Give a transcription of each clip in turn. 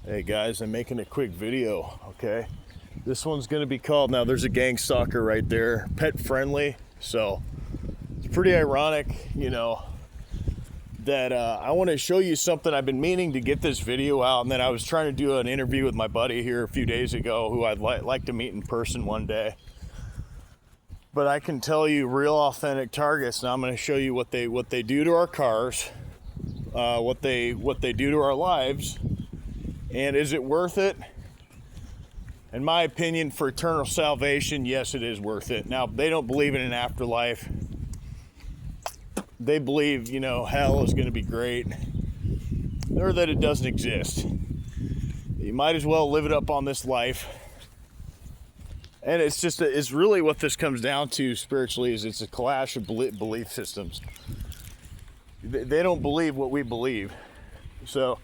Hey guys, I'm making a quick video, okay? This one's gonna be called, now there's a gang stalker right there, pet friendly. So it's pretty ironic, that I want to show you something. I've been meaning to get this video out, and then I was trying to do an interview with my buddy here a few days ago who I'd like to meet in person one day. But I can tell you real authentic targets. Now I'm going to show you what they do to our cars, what they do to our lives, and is it worth it? In my opinion, for eternal salvation, yes, it is worth it. Now, they don't believe in an afterlife. They believe, hell is going to be great, or that it doesn't exist. You might as well live it up on this life. And it's really what this comes down to spiritually, is it's a clash of belief systems. They don't believe what we believe. So,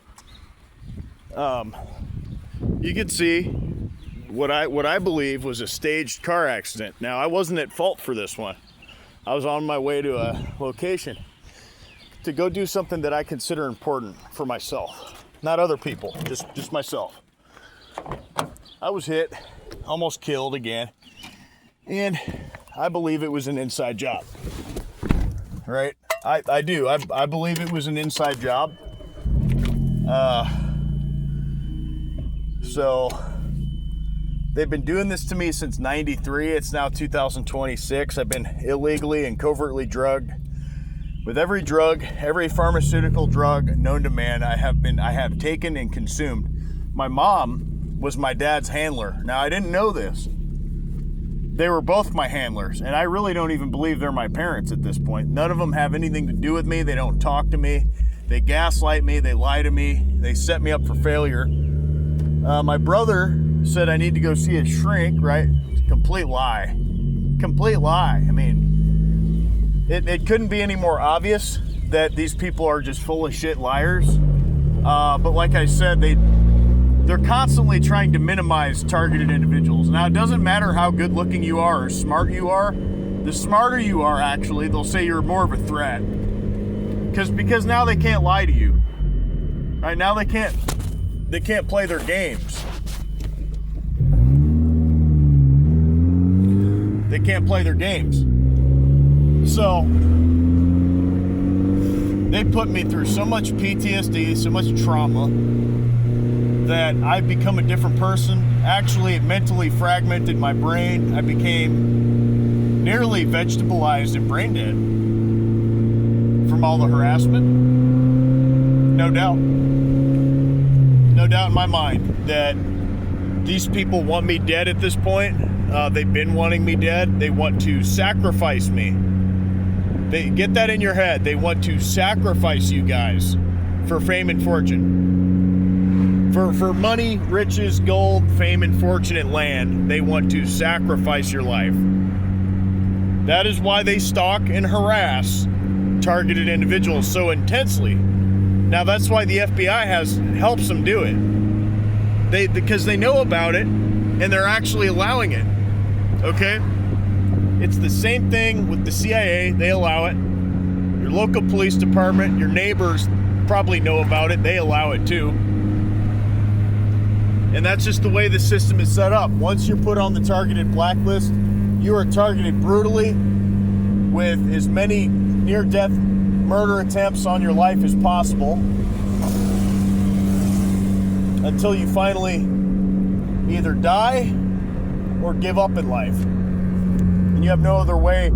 you can see what I believe was a staged car accident. Now, I wasn't at fault for this one. I was on my way to a location to go do something that I consider important for myself, not other people, just myself. I was hit, almost killed again, and I believe it was an inside job, right? I do. I believe it was an inside job. So they've been doing this to me since '93. It's now 2026. I've been illegally and covertly drugged. With every drug, every pharmaceutical drug known to man, I have taken and consumed. My mom was my dad's handler. Now, I didn't know this. They were both my handlers, and I really don't even believe they're my parents at this point. None of them have anything to do with me. They don't talk to me. They gaslight me. They lie to me. They set me up for failure. My brother said I need to go see a shrink, right? Complete lie. Complete lie. I mean, it couldn't be any more obvious that these people are just full of shit liars. But like I said, they're constantly trying to minimize targeted individuals. Now, it doesn't matter how good looking you are or smart you are. The smarter you are, actually, they'll say you're more of a threat. Because now they can't lie to you. Right now they can't play their games. They can't play their games. So they put me through so much PTSD, so much trauma, that I've become a different person. Actually, it mentally fragmented my brain. I became nearly vegetabilized and brain dead from all the harassment. No doubt. No doubt in my mind that these people want me dead at this point. They've been wanting me dead. They want to sacrifice me. They get that in your head. They want to sacrifice you guys for fame and fortune. For money, riches, gold, fame, and fortune and land, they want to sacrifice your life. That is why they stalk and harass targeted individuals so intensely. Now, that's why the FBI helps them do it. Because they know about it, and they're actually allowing it. Okay? It's the same thing with the CIA. They allow it. Your local police department, your neighbors probably know about it. They allow it too. And that's just the way the system is set up. Once you're put on the targeted blacklist, you are targeted brutally with as many near-death murder attempts on your life as possible until you finally either die or give up in life. And you have no other way.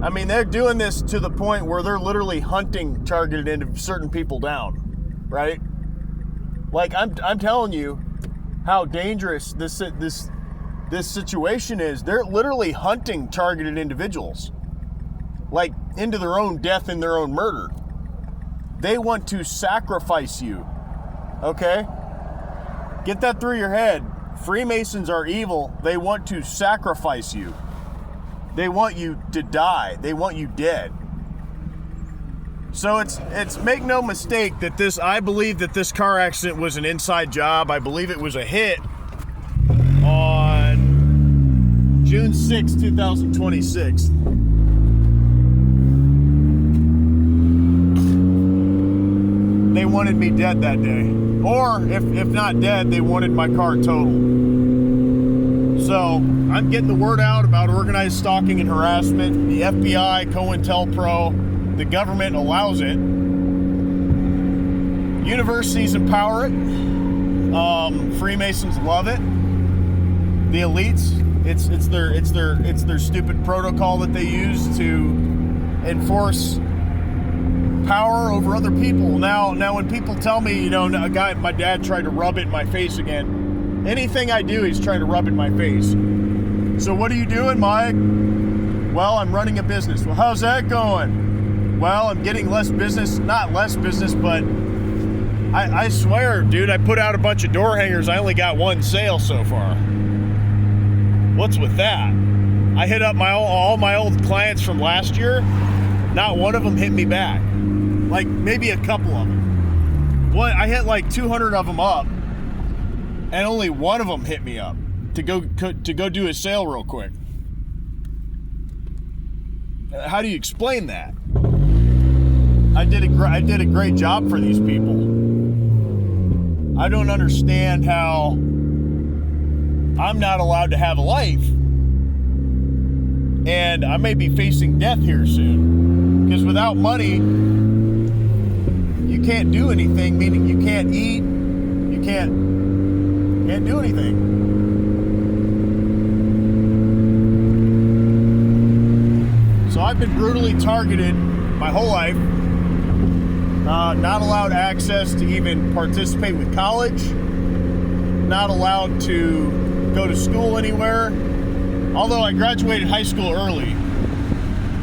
I mean, they're doing this to the point where they're literally hunting targeted into certain people down, right? Like, I'm telling you how dangerous this situation is. They're literally hunting targeted individuals, like into their own death and their own murder. They want to sacrifice you, okay? Get that through your head. Freemasons are evil. They want to sacrifice you. They want you to die. They want you dead. So it's make no mistake that I believe that this car accident was an inside job. I believe it was a hit on June 6, 2026. They wanted me dead that day. Or if not dead, they wanted my car totaled. So I'm getting the word out about organized stalking and harassment. The FBI, COINTELPRO, the government allows it. Universities empower it. Freemasons love it. The elites, it's their stupid protocol that they use to enforce power over other people. Now when people tell me, my dad tried to rub it in my face again. Anything I do, he's trying to rub it in my face. So what are you doing, Mike? Well, I'm running a business. Well, how's that going? Well, I'm getting less business. Not less business, but I swear, dude, I put out a bunch of door hangers. I only got one sale so far. What's with that? I hit up all my old clients from last year. Not one of them hit me back. Like maybe a couple of them. I hit like 200 of them up, and only one of them hit me up to go do a sale real quick. How do you explain that? I did a great job for these people. I don't understand how I'm not allowed to have a life, and I may be facing death here soon. Because without money, you can't do anything. Meaning you can't eat, you can't do anything. So I've been brutally targeted my whole life. Not allowed access to even participate with college. Not allowed to go to school anywhere. Although I graduated high school early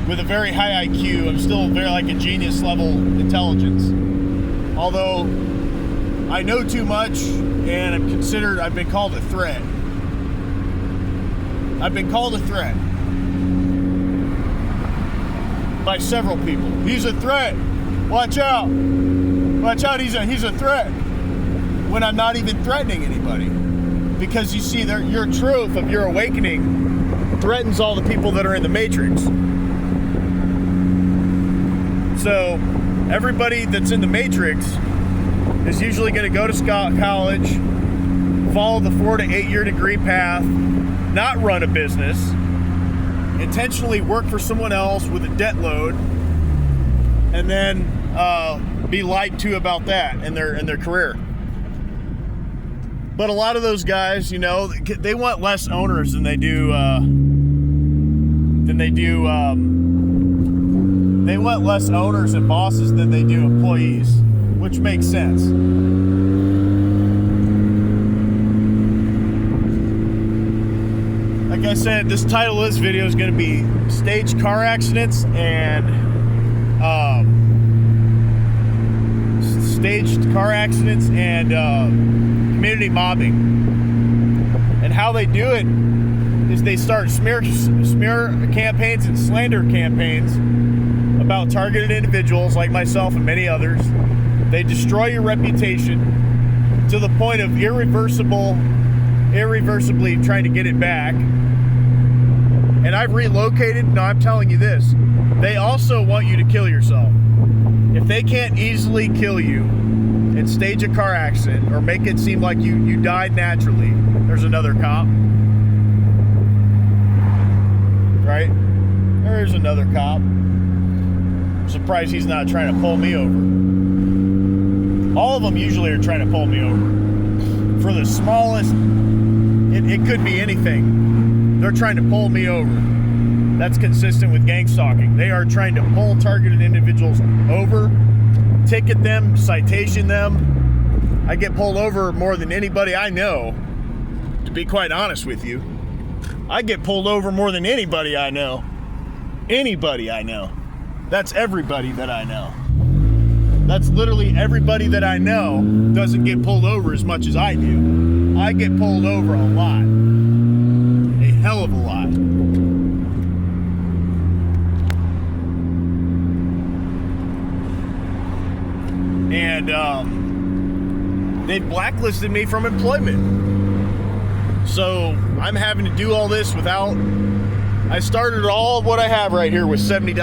with a very high IQ, I'm still very like a genius level intelligence. Although I know too much, and I've been called a threat. I've been called a threat by several people. He's a threat. Watch out. Watch out, he's a threat. When I'm not even threatening anybody. Because you see, your truth of your awakening threatens all the people that are in the Matrix. So everybody that's in the Matrix is usually going to go to college, follow the 4 to 8 year degree path, not run a business, intentionally work for someone else with a debt load, and then be lied to about that in their career. But a lot of those guys, they want less owners than they do. They want less owners and bosses than they do employees, which makes sense. Like I said, this title of this video is going to be staged car accidents and community mobbing. And how they do it is they start smear campaigns and slander campaigns about targeted individuals like myself and many others. They destroy your reputation to the point of irreversibly trying to get it back. And I've relocated. No, I'm telling you this. They also want you to kill yourself. If they can't easily kill you and stage a car accident or make it seem like you died naturally, there's another cop. Right? There's another cop. I'm surprised he's not trying to pull me over. All of them usually are trying to pull me over. For the smallest, it could be anything. They're trying to pull me over. That's consistent with gang stalking. They are trying to pull targeted individuals over, ticket them, citation them. I get pulled over more than anybody I know, to be quite honest with you. I get pulled over more than anybody I know. Anybody I know. That's everybody that I know. That's literally everybody that I know doesn't get pulled over as much as I do. I get pulled over a lot. A hell of a lot. And they blacklisted me from employment. So I'm having to do all this without... I started all of what I have right here with $70.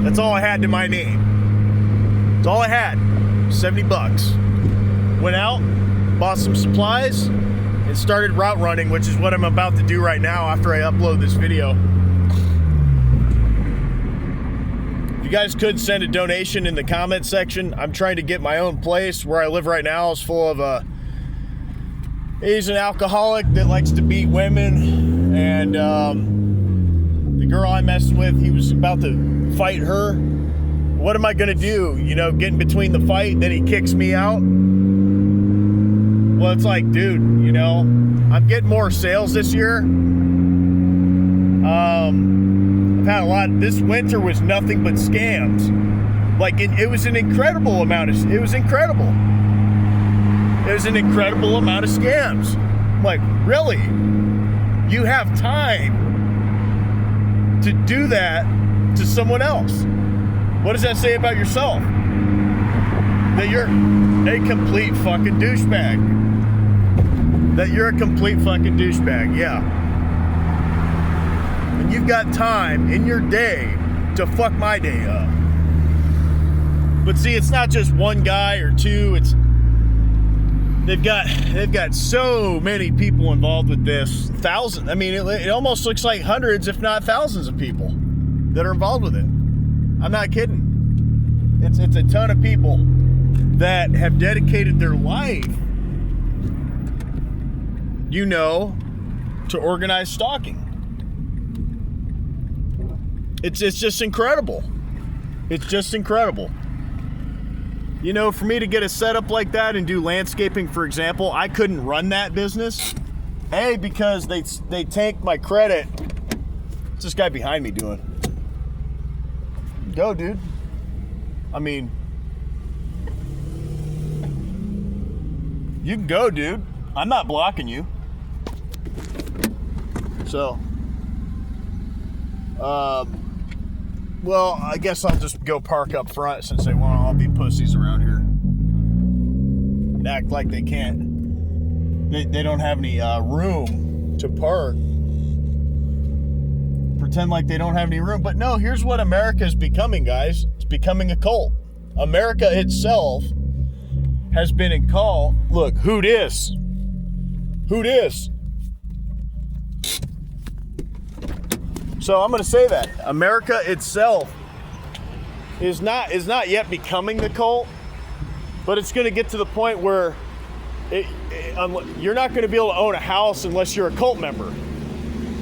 That's all I had to my name. That's all I had. $70. went out, bought some supplies, and started route running, which is what I'm about to do right now after I upload this video. If you guys could send a donation in the comment section. I'm trying to get my own place. Where I live right now is full of he's an alcoholic that likes to beat women, and the girl I'm messing with, he was about to fight her. What am I gonna do? You know, get in between the fight, then he kicks me out. Well, it's like, dude, you know, I'm getting more sales this year. I've had a lot. This winter was nothing but scams. Like, it was an incredible amount of, it was incredible. It was an incredible amount of scams. I'm like, really? You have time to do that to someone else? What does that say about yourself? That you're a complete fucking douchebag. That you're a complete fucking douchebag, yeah. And you've got time in your day to fuck my day up. But see, it's not just one guy or two. They've got so many people involved with this. Thousands. I mean, it almost looks like hundreds, if not thousands, of people that are involved with it. I'm not kidding. It's a ton of people that have dedicated their life, you know, to organized stalking. It's just incredible. It's just incredible. You know, for me to get a setup like that and do landscaping, for example, I couldn't run that business. A, because they tanked my credit. What's this guy behind me doing? Go, dude. I mean, you can go, dude. I'm not blocking you. So, well, I guess I'll just go park up front since they want to all be pussies around here and act like they can't. They don't have any room to park. Pretend like they don't have any room. But no, here's what America is becoming, guys. It's becoming a cult. America itself has been in cult. Look, who dis? Who dis? So I'm going to say that America itself is not yet becoming the cult, but it's going to get to the point where you're not going to be able to own a house unless you're a cult member,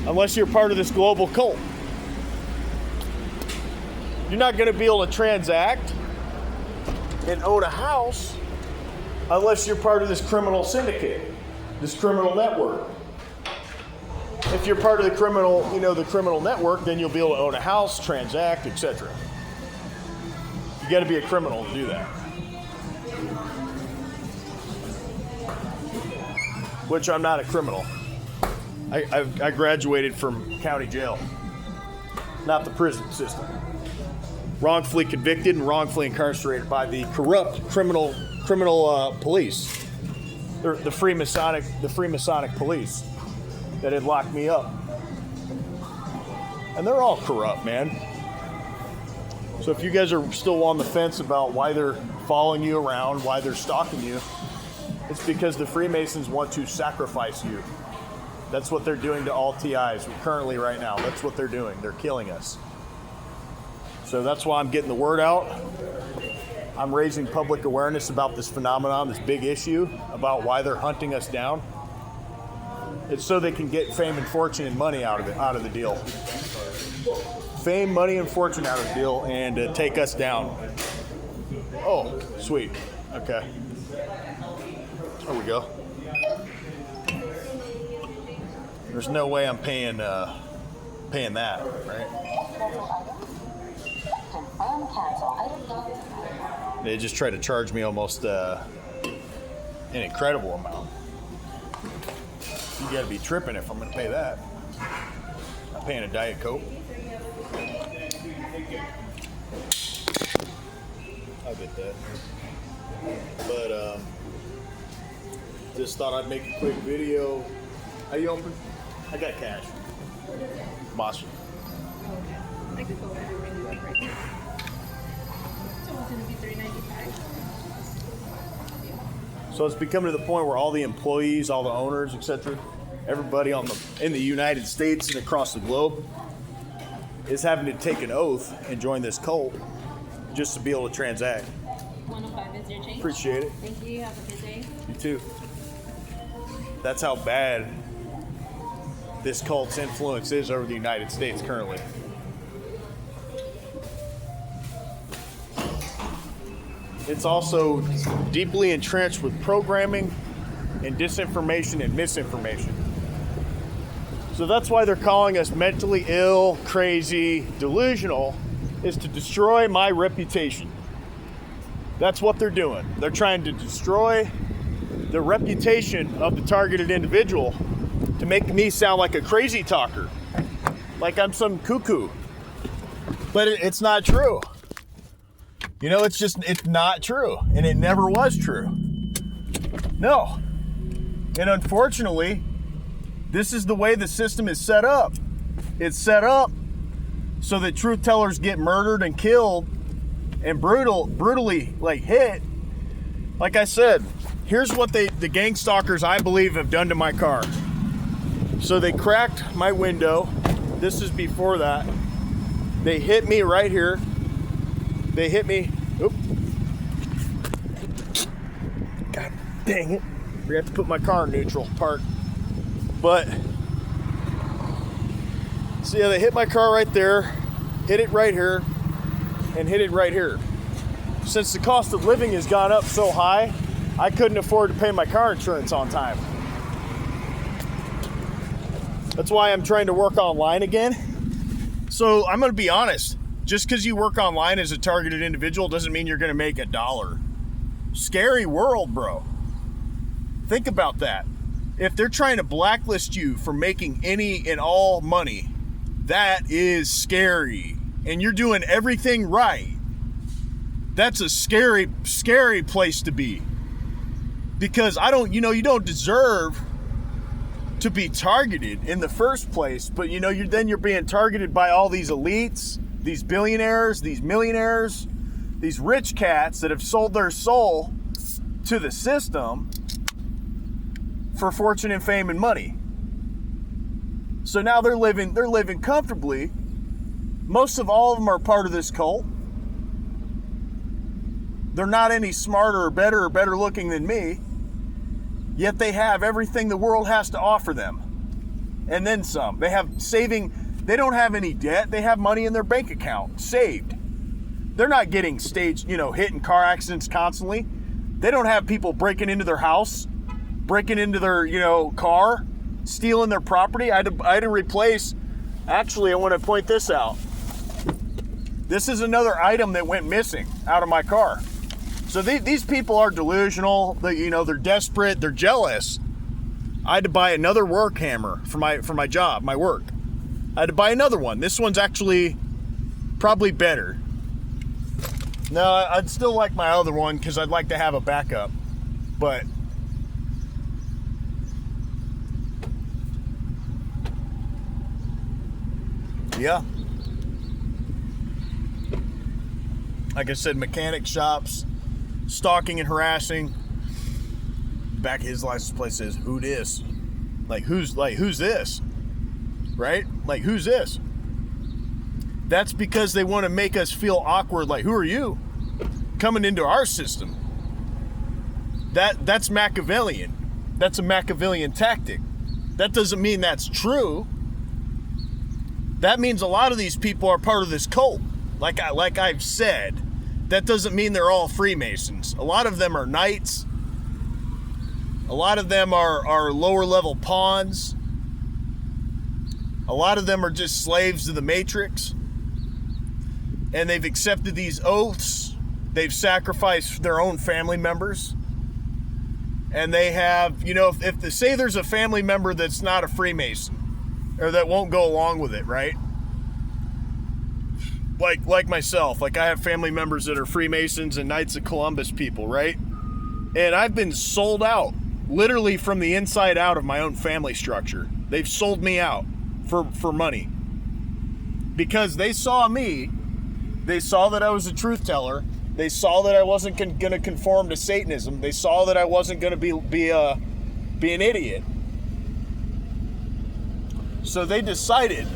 unless you're part of this global cult. You're not going to be able to transact and own a house unless you're part of this criminal syndicate, this criminal network. If you're part of the criminal, the criminal network, then you'll be able to own a house, transact, etc. You got to be a criminal to do that. Which I'm not a criminal. I graduated from county jail, not the prison system. Wrongfully convicted and wrongfully incarcerated by the corrupt criminal police, the Freemasonic police that had locked me up. And they're all corrupt, man. So if you guys are still on the fence about why they're following you around, why they're stalking you, it's because the Freemasons want to sacrifice you. That's what they're doing to all TIs currently right now. That's what they're doing. They're killing us. So that's why I'm getting the word out. I'm raising public awareness about this phenomenon, this big issue, about why they're hunting us down. It's so they can get fame and fortune and money out of the deal. Fame, money, and fortune out of the deal, and take us down. Oh, sweet. Okay. There we go. There's no way I'm paying that, right? They just try to charge me almost an incredible amount. You gotta be tripping if I'm gonna pay that. I'm paying a Diet Coke. I'll get that. But just thought I'd make a quick video. Are you open? I got cash. Boss. I could go over your menu right now. So it's gonna be $3.95. So it's becoming to the point where all the employees, all the owners, etc., everybody in the United States and across the globe is having to take an oath and join this cult just to be able to transact. 105 is your change. Appreciate it. Thank you. Have a good day. You too. That's how bad this cult's influence is over the United States currently. It's also deeply entrenched with programming and disinformation and misinformation. So that's why they're calling us mentally ill, crazy, delusional, is to destroy my reputation. That's what they're doing. They're trying to destroy the reputation of the targeted individual to make me sound like a crazy talker, like I'm some cuckoo. But it's not true. You know, it's not true, and it never was true. No. And unfortunately, this is the way the system is set up. It's set up so that truth tellers get murdered and killed and brutally hit. Like I said, here's what the gang stalkers, I believe, have done to my car. So they cracked my window. This is before that. They hit me right here. They hit me. Oop. God dang it. We have to put my car in neutral park. But, so yeah, they hit my car right there, hit it right here, and hit it right here. Since the cost of living has gone up so high, I couldn't afford to pay my car insurance on time. That's why I'm trying to work online again. So I'm going to be honest. Just because you work online as a targeted individual doesn't mean you're going to make $1. Scary world, bro. Think about that. If they're trying to blacklist you for making any and all money, that is scary. And you're doing everything right. That's a scary, scary place to be. Because you don't deserve to be targeted in the first place, but you're being targeted by all these elites, these billionaires, these millionaires, these rich cats that have sold their soul to the system for fortune and fame and money. So now they're living comfortably. Most of all of them are part of this cult. They're not any smarter or better looking than me. Yet they have everything the world has to offer them. And then some. They don't have any debt. They have money in their bank account, saved. They're not getting staged, hit in car accidents constantly. They don't have people breaking into their house, breaking into their, car, stealing their property. I had to replace, actually, I want to point this out. This is another item that went missing out of my car. So these people are delusional. They're desperate. They're jealous. I had to buy another work hammer for my job, my work. I had to buy another one. This one's actually probably better. No, I'd still like my other one because I'd like to have a backup. But yeah. Like I said, mechanic shops, stalking and harassing. Back of his license plate says, "Who this?" Who's this? Right? Who's this? That's because they want to make us feel awkward. Who are you coming into our system? That's Machiavellian. That's a Machiavellian tactic. That doesn't mean that's true. That means a lot of these people are part of this cult. Like I've said, that doesn't mean they're all Freemasons. A lot of them are knights. A lot of them are lower level pawns. A lot of them are just slaves to the Matrix. And they've accepted these oaths. They've sacrificed their own family members. And they have, say there's a family member that's not a Freemason, or that won't go along with it, right? Like myself, I have family members that are Freemasons and Knights of Columbus people, right? And I've been sold out, literally from the inside out of my own family structure. They've sold me out for money. Because they saw me, they saw that I was a truth teller, They saw that I wasn't going to conform to Satanism. They saw that I wasn't going to be an idiot. So they decided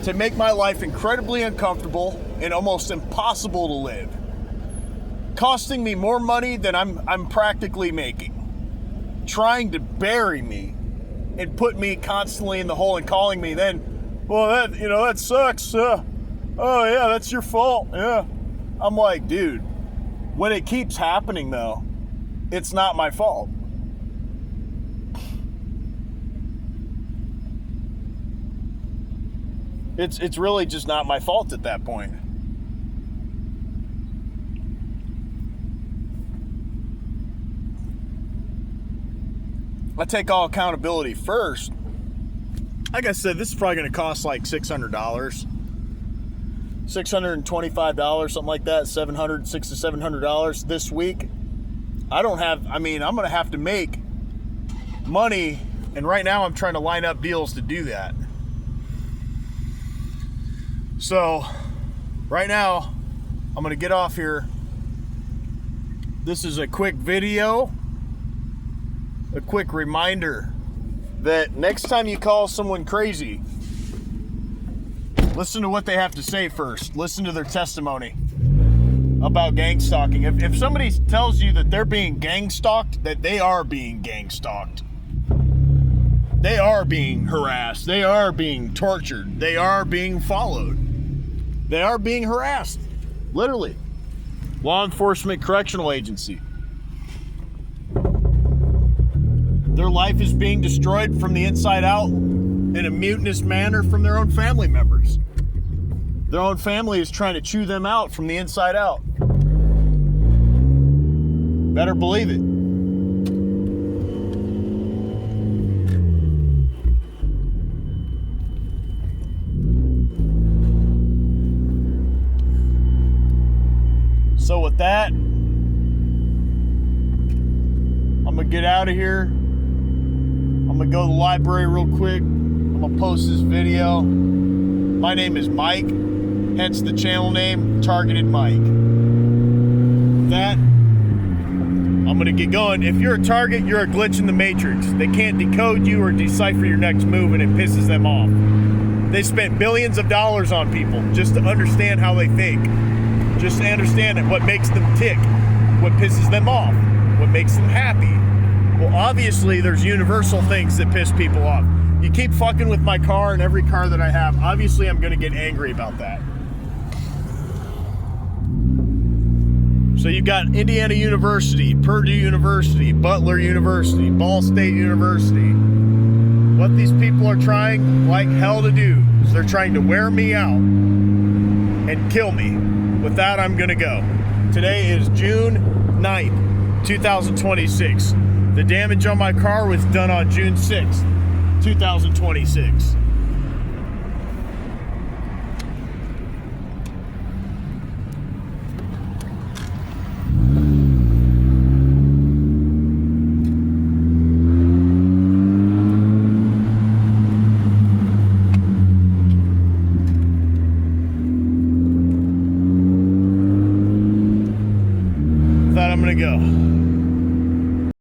to make my life incredibly uncomfortable and almost impossible to live, costing me more money than I'm practically making, trying to bury me and put me constantly in the hole and calling me then, well, that sucks. Oh yeah, that's your fault. Yeah. I'm like, dude, when it keeps happening though, it's not my fault. It's really just not my fault at that point. I take all accountability first. Like I said, this is probably going to cost like $600, $625, something like that, $600 to $700 this week. I'm going to have to make money, and right now I'm trying to line up deals to do that. So, right now, I'm going to get off here. This is a quick video, a quick reminder that next time you call someone crazy, listen to what they have to say first. Listen to their testimony about gang stalking. If somebody tells you that they're being gang stalked, that they are being gang stalked. They are being harassed. They are being tortured. They are being followed. They are being harassed. Literally. Law enforcement correctional agency. Their life is being destroyed from the inside out in a mutinous manner from their own family members. Their own family is trying to chew them out from the inside out. Better believe it. So with that, I'm gonna get out of here. I'm gonna go to the library real quick. I'm gonna post this video. My name is Mike, hence the channel name, Targeted Mike. With that, I'm gonna get going. If you're a target, you're a glitch in the matrix. They can't decode you or decipher your next move, and it pisses them off. They spent billions of dollars on people just to understand how they think. Just to understand what makes them tick, what pisses them off, what makes them happy. Well, obviously, there's universal things that piss people off. You keep fucking with my car and every car that I have, obviously I'm gonna get angry about that. So you've got Indiana University, Purdue University, Butler University, Ball State University. What these people are trying like hell to do is they're trying to wear me out and kill me. With that, I'm gonna go. Today is June 9th, 2026. The damage on my car was done on June 6th, 2026.